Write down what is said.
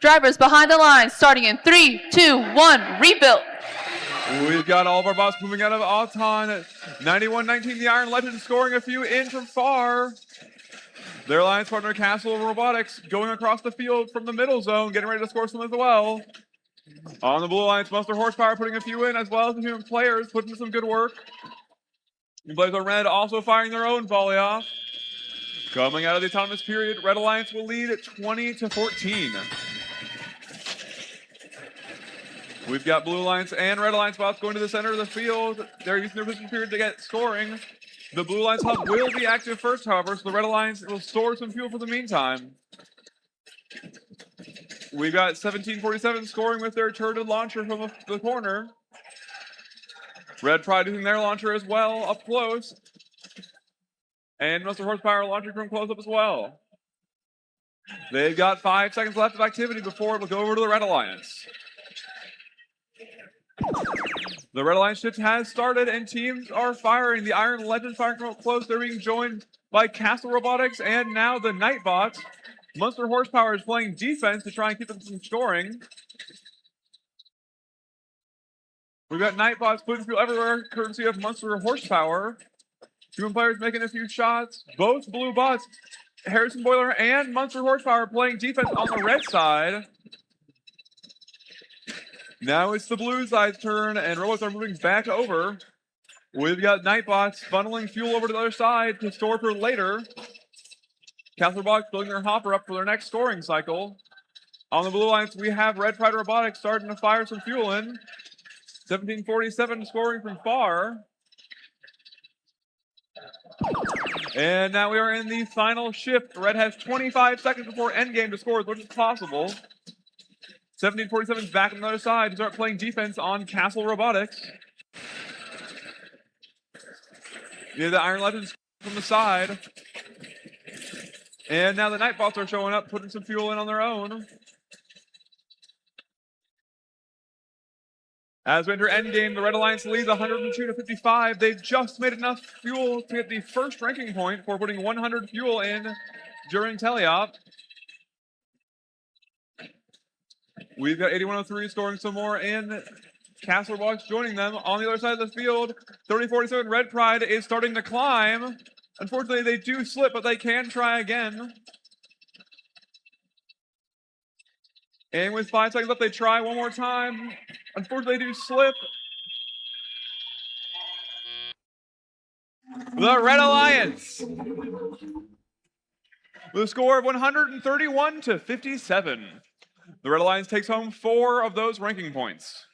Drivers behind the line, starting in 3, 2, 1, rebuild. We've got all of our bots moving out of Auton. 91-19, the Iron Legend scoring a few in from far. Their alliance partner, Castle Robotics, going across the field from the middle zone, getting ready to score some as well. On the Blue Alliance, Monster Horsepower putting a few in, as well as the human players putting in some good work. The players on Red also firing their own volley off. Coming out of the autonomous period, Red Alliance will lead at 20-14. We've got Blue Alliance and Red Alliance bots going to the center of the field. They're using their position period to get scoring. The Blue Alliance hub will be active first, however, so the Red Alliance will store some fuel for the meantime. We've got 1747 scoring with their turreted launcher from the corner. Red Pride using their launcher as well, up close. And Monster Horsepower launching from close up as well. They've got 5 seconds left of activity before it will go over to the Red Alliance. The Red Alliance shift has started and teams are firing. The Iron Legend firing from up close. They're being joined by Castle Robotics and now the Nightbots. Monster Horsepower is playing defense to try and keep them from scoring. We've got Nightbots putting fuel everywhere, courtesy of Monster Horsepower. Human players making a few shots. Both blue bots, Harrison Boiler and Monster Horsepower, playing defense on the red side. Now it's the blue side's turn, and robots are moving back over. We've got Nightbots funneling fuel over to the other side to store for later. Castle Robotics building their hopper up for their next scoring cycle. On the Blue Alliance, we have Red Pride Robotics starting to fire some fuel in. 1747 scoring from far. And now we are in the final shift. Red has 25 seconds before endgame to score as much as possible. 1747 is back on the other side to start playing defense on Castle Robotics. Yeah, the Iron Legends from the side. And now the Nightbots are showing up, putting some fuel in on their own. As we enter endgame, the Red Alliance leads 102-55. They've just made enough fuel to get the first ranking point for putting 100 fuel in during teleop. We've got 8103 scoring some more in. Castle Robotics joining them on the other side of the field. 3047 Red Pride is starting to climb. Unfortunately, they do slip, but they can try again. And with 5 seconds left, they try one more time. Unfortunately, they do slip. The Red Alliance, with a score of 131-57. The Red Alliance takes home 4 of those ranking points.